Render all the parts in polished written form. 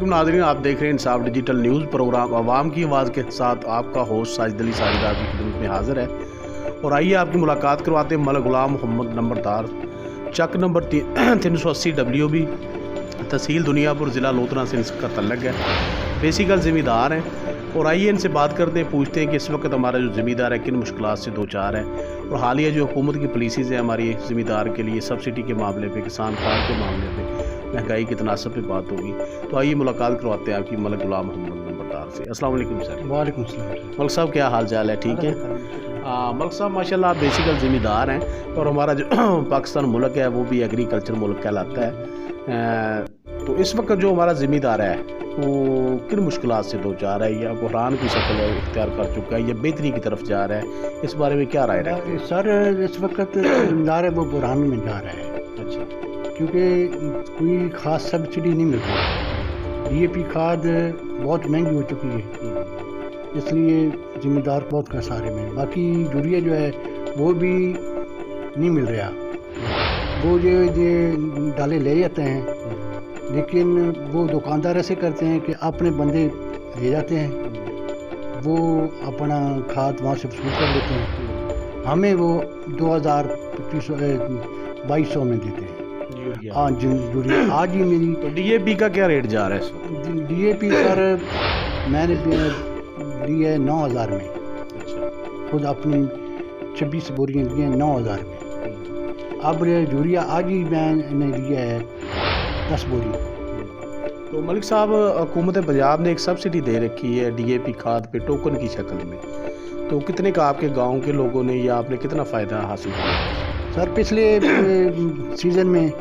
नाज़रीन, आप देख रहे हैं इंसाफ डिजिटल न्यूज़ प्रोग्राम। आवाम की आवाज़ के साथ आपका होस्ट साजिद अली साझेदार की खिदमत में हाजिर है। और आइए आपकी मुलाकात करवाते हैं मलिक गुलाम मोहम्मद नंबरदार, चक नंबर 380 WB, तहसील दुनियापुर, ज़िला लोधरा से इसका तल्लक है। बेसिकल ज़मींदार हैं। और आइए इनसे बात करते हैं, पूछते हैं कि इस वक्त हमारा जो ज़मींदार है किन मुश्किलात से दो चार है, और हालिया जो हुकूमत की पॉलिसीज़ हैं हमारी ज़मींदार के लिए, सब्सिडी के मामले पे, किसान कार्ड के मामले पे, महंगाई के तनासब पे बात होगी। तो आइए मुलाकात करवाते हैं आपकी मलिक गुलाम मोहम्मद नंबरदार से। अस्सलाम वालेकुम सर। वालेकुम सलाम। मलिक साहब, क्या हाल चाल है? ठीक है। मलिक साहब माशाल्लाह आप बेसिकल ज़मींदार हैं, और हमारा जो पाकिस्तान मुल्क है वो भी एग्रीकल्चर मुल्क कहलाता है। तो इस वक्त जो हमारा ज़मींदार है वो किन मुश्किलात से दो चार है, या बुहरान की शक्ल इख्तियार कर चुका है, या बेहतरी की तरफ जा रहा है, इस बारे में क्या राय रखते हैं? सर, इस वक्त ज़मींदार है वो बुहरान में जा रहा है। अच्छा। क्योंकि कोई ख़ास सब्सिडी नहीं मिल रही, DAP खाद बहुत महंगी हो चुकी है, इसलिए ज़मींदार बहुत खसारे में। बाकी यूरिया जो है वो भी नहीं मिल रहा। वो जो डाले ले जाते हैं, लेकिन वो दुकानदार ऐसे करते हैं कि अपने बंदे ले जाते हैं, वो अपना खाद वहाँ से वसूल कर लेते हैं, हमें वो 2200 में देते हैं। हाँ जी, यूरिया आज ही मेरी। तो DAP का क्या रेट जा रहा है इस वक्त? DAP सर मैंने ली है 9000 में। अच्छा। खुद अपनी 26 बोरियाँ ली हैं 9000 में। अब यूरिया आज ही मैंने लिया है 10 बोरी। तो मलिक साहब, हुकूमत पंजाब ने एक सब्सिडी दे रखी है DAP खाद पे टोकन की शक्ल में, तो कितने का आपके गांव के लोगों ने, या आपने कितना फ़ायदा हासिल किया? सर पिछले सीज़न में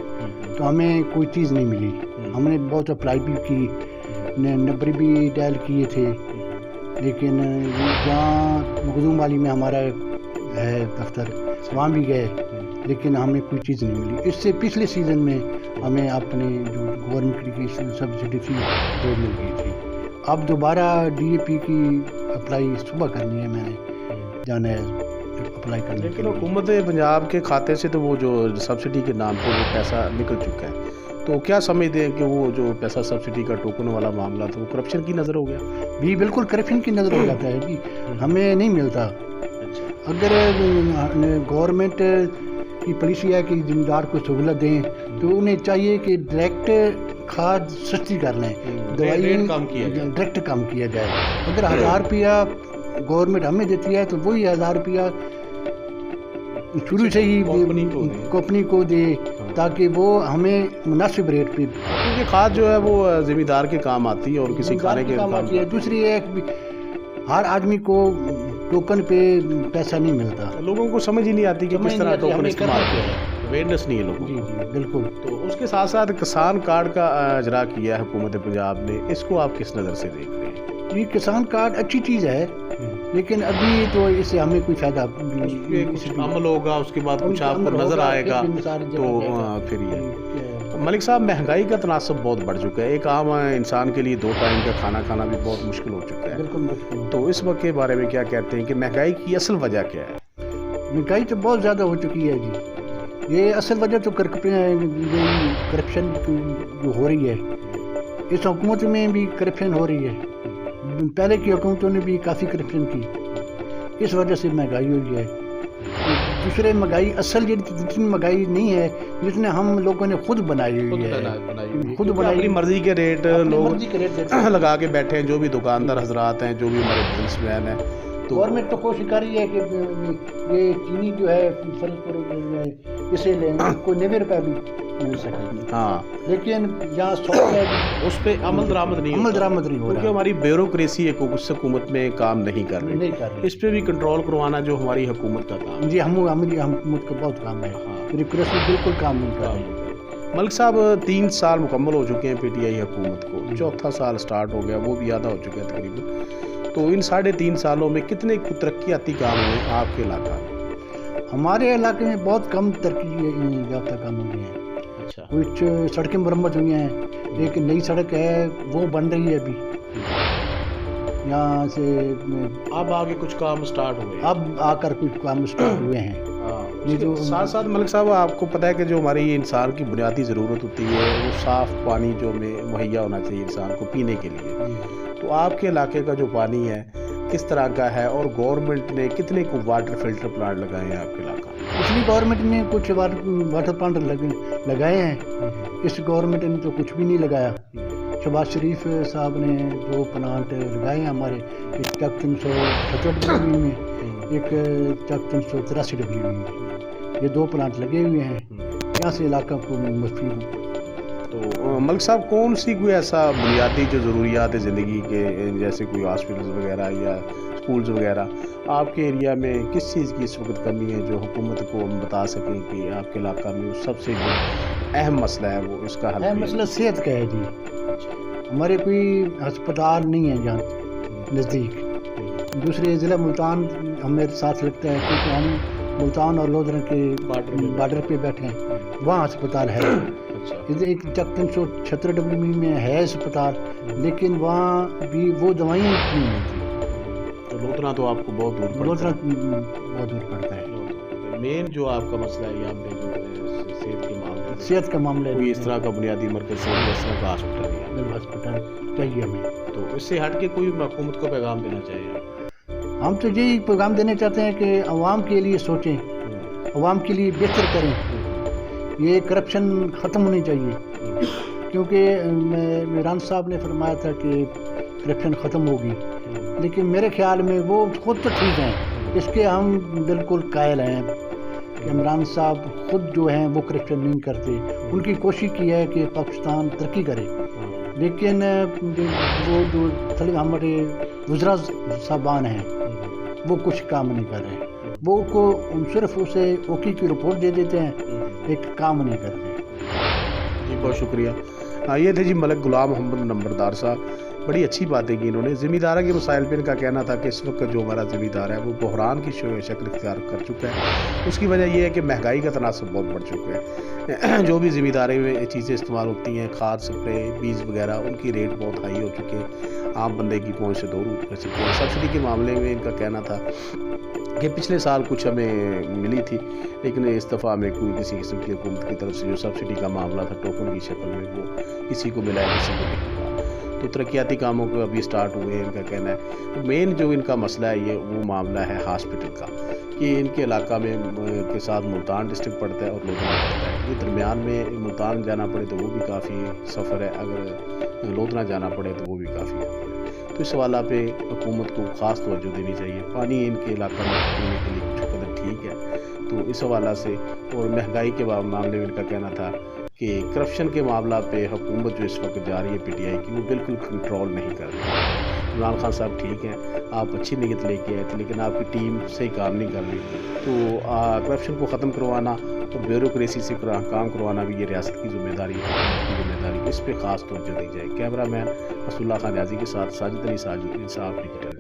तो हमें कोई चीज़ नहीं मिली। हमने बहुत अप्लाई भी की, नंबर भी डायल किए थे, लेकिन जहाँ मखदूम वाली में हमारा है दफ्तर, वहाँ भी गए, लेकिन हमें कोई चीज़ नहीं मिली। इससे पिछले सीज़न में हमें अपने जो गवर्नमेंट की सब्सिडी थी वो मिल गई थी। अब दोबारा DAP की अप्लाई सुबह करनी है, मैंने जाना है अप्लाई करने। लेकिन हुकूमत पंजाब के खाते से तो वो जो सब्सिडी के नाम पे वो पैसा निकल चुका है, तो क्या समझते हैं कि वो जो पैसा सब्सिडी का टोकन वाला मामला था वो करप्शन की नज़र हो गया? भी बिल्कुल करप्शन की नज़र हो जाता है जी, हमें नहीं मिलता। अगर गवर्नमेंट की पॉलिसी है कि ज़मींदार को सहूलत दें, तो उन्हें चाहिए कि डायरेक्ट खाद सस्ती कर लें, दवाई डायरेक्ट कम किया जाए। अगर 1000 रुपया गवर्नमेंट हमें देती है तो वही 1000 रुपया शुरू से ही कंपनी को दे, ताकि वो हमें मुनासिब रेट पे, क्योंकि खाद जो है वो ज़मींदार के काम आती है और किसी खाने के काम आती है। दूसरी है हर आदमी को टोकन पे पैसा नहीं मिलता। लोगों को समझ ही नहीं आती कि किस तरह टोकन इस्तेमाल किया है, अवेयरनेस नहीं है लोगों को। जी बिल्कुल। तो उसके साथ साथ किसान कार्ड का इजरा किया है हुकूमत पंजाब ने, इसको आप किस नज़र से देख रहे हैं? जी, किसान कार्ड अच्छी चीज़ है, लेकिन अभी तो इससे हमें कोई फायदा, कुछ अमल होगा, उसके बाद कुछ आपको नज़र आएगा, तो फिर ये। मलिक साहब, महंगाई का तनासब बहुत बढ़ चुका है, एक आम इंसान के लिए 2 टाइम का खाना खाना भी बहुत मुश्किल हो चुका है। बिल्कुल मुश्किल। तो इस वक्त के बारे में क्या कहते हैं कि महंगाई की असल वजह क्या है? महंगाई तो बहुत ज़्यादा हो चुकी है जी। ये असल वजह तो करप्शन जो हो रही है, इस हुकूमत में भी करप्शन हो रही है, पहले की हुकूमतों ने भी काफ़ी करप्शन की, इस वजह से महंगाई हुई है। दूसरे महंगाई असल जितनी महंगाई नहीं है जितने हम लोगों ने खुद बनाई हुई है, खुद बनाई। अपनी मर्जी के रेट लोग लगा के बैठे हैं, जो भी दुकानदार हजरात हैं, जो भी हमारे बिजनेसमैन हैं। तो गवर्नमेंट तो कोशिश कर रही है कि ये चीनी जो है फर्ज इसे लें, कोई 90 रुपये भी मिल सके। हाँ, लेकिन यहाँ 100 उस पर अमल दरामद नहीं हो रहा, क्योंकि हमारी ब्यूरोक्रेसी हुकूमत में काम नहीं कर रही। इस पर भी कंट्रोल करवाना जो हमारी हुकूमत का काम जी, हमारी हुकूमत का बहुत काम है। ब्यूरोक्रेसी बिल्कुल काम नहीं कर रही। मलिक साहब, 3 साल मुकम्मल हो चुके हैं PTI हुकूमत को, 4था साल स्टार्ट हो गया, वो भी आधा हो चुका है तकरीबन। तो इन 3.5 सालों में कितने तरक्याती काम हुए आपके इलाका में? हमारे इलाके में बहुत कम तरक्की याफ्ता काम हुए हैं। अच्छा। कुछ सड़कें मरम्मत हुई हैं, एक नई सड़क है वो बन रही है अभी, यहाँ से अब आगे कुछ काम स्टार्ट हुए, अब आकर कुछ काम स्टार्ट हुए हैं, یہ جو ساتھ ساتھ ملک صاحب آپ کو پتہ ہے کہ جو ہماری انسان کی بنیادی ضرورت ہوتی ہے وہ صاف پانی جو میں مہیا ہونا چاہیے انسان کو پینے کے لیے، تو آپ کے علاقے کا جو پانی ہے کس طرح کا ہے اور گورنمنٹ نے کتنے کو واٹر فلٹر پلانٹ لگائے ہیں آپ کے علاقہ؟ پچھلی گورنمنٹ نے کچھ واٹر پلانٹ لگائے ہیں، اس گورنمنٹ نے تو کچھ بھی نہیں لگایا۔ شہباز شریف صاحب نے 2 پلانٹ لگائے ہیں ہمارے، ایک چک 366 ڈبلیو میں، ایک چک 383 ڈبلیو میں، یہ 2 پلانٹ لگے ہوئے ہیں، یہاں سے علاقہ کو مفید ہوں۔ تو ملک صاحب کون سی کوئی ایسا بنیادی جو ضروریات ہے زندگی کے، جیسے کوئی ہاسپٹلز وغیرہ یا اسکولز وغیرہ، آپ کے ایریا میں کس چیز کی اس وقت کمی ہے جو حکومت کو ہم بتا سکیں کہ آپ کے علاقہ میں سب سے جو اہم مسئلہ ہے وہ اس کا حل ہے؟ مسئلہ صحت کا ہے جی، ہمارے کوئی ہسپتال نہیں ہے جہاں نزدیک، دوسرے ضلع ملتان ہمیں ساتھ لگتا ہے کیونکہ ہم ملتان اور لودھرا کے بارڈر پہ بیٹھے ہیں، وہاں ہسپتال ہے۔ ایک چک 376 ڈبلیو میں ہے اسپتال، لیکن وہاں بھی وہ دوائیں نہیں ملتی، تو لودھرا تو آپ کو بہت دور پڑتا ہے۔ بہت دور پڑتا ہے۔ مین جو آپ کا مسئلہ ہے یہاں پہ جو صحت کا معاملہ ہے، کوئی اس طرح کا بنیادی مرکز سے اس طرح کا ہاسپٹل نہیں ہے، ہسپتال چاہیے ہمیں۔ تو اس سے ہٹ کے کوئی حکومت کو پیغام دینا چاہیے؟ ہم تو یہی پیغام دینا چاہتے ہیں کہ عوام کے لیے سوچیں، عوام کے لیے بہتر کریں، یہ کرپشن ختم ہونی چاہیے، کیونکہ عمران صاحب نے فرمایا تھا کہ کرپشن ختم ہوگی، لیکن میرے خیال میں وہ خود تو ٹھیک ہیں، اس کے ہم بالکل قائل ہیں کہ عمران صاحب خود جو ہیں وہ کرپشن نہیں کرتے، ان کی کوشش کی ہے کہ پاکستان ترقی کرے، لیکن وہ جو ہمارے وزراء صاحبان ہیں وہ کچھ کام نہیں کر رہے، وہ کو صرف اسے اوکی کی رپورٹ دے دیتے ہیں، ایک کام نہیں کرتے۔ جی بہت شکریہ۔ یہ تھے جی ملک غلام محمد نمبردار صاحب، بڑی اچھی باتیں کی انہوں نے۔ ذمہ دارہ کے مسائل پہ ان کا کہنا تھا کہ اس وقت جو ہمارا ذمہ دار ہے وہ بحران کی شکل اختیار کر چکا ہے، اس کی وجہ یہ ہے کہ مہنگائی کا تناسب بہت بڑھ چکا ہے، جو بھی ذمہ داری میں چیزیں استعمال ہوتی ہیں، کھاد اسپرے بیج وغیرہ، ان کی ریٹ بہت ہائی ہو چکے ہیں، عام بندے کی پہنچ سے دور ہو چکے ہیں۔ سبسڈی کے معاملے میں ان کا کہنا تھا کہ پچھلے سال کچھ ہمیں ملی تھی، لیکن اس دفعہ ہمیں کوئی کسی قسم کی حکومت کی طرف سے جو سبسڈی کا معاملہ تھا ٹوکن کی شکل میں وہ کسی کو ملا ہے کسی کو نہیں ملا۔ تو ترقیاتی کاموں کو ابھی سٹارٹ ہوئے ہیں، ان کا کہنا ہے مین جو ان کا مسئلہ ہے یہ وہ معاملہ ہے ہاسپٹل کا، کہ ان کے علاقہ میں کے ساتھ ملتان ڈسٹرکٹ پڑتا ہے اور لودھرا پڑتا ہے، یہ درمیان میں ملتان جانا پڑے تو وہ بھی کافی سفر ہے، اگر لودھرا جانا پڑے تو وہ بھی کافی سفر ہے۔ تو اس حوالہ پہ حکومت کو خاص توجہ دینی چاہیے۔ پانی ان کے علاقہ میں پینے کے لیے کچھ قدر ٹھیک ہے، تو اس حوالہ سے اور مہنگائی کے معاملے میں ان کا کہنا تھا کہ کرپشن کے معاملہ پہ حکومت جو اس وقت جا رہی ہے پی ٹی آئی کی وہ بالکل کنٹرول نہیں کر رہی۔ عمران خان صاحب ٹھیک ہیں، آپ اچھی نیت لے کے آئے تھے، لیکن آپ کی ٹیم صحیح کام نہیں کر رہی، تو کرپشن کو ختم کروانا اور بیوروکریسی سے کام کروانا بھی یہ ریاست کی ذمہ داری ہے، حکومت کی ذمہ داری، اس پہ خاص توجہ دی جائے۔ کیمرہ مین رسول اللہ خان نیازی کے ساتھ ساجد علی انصاف ڈیجیٹل۔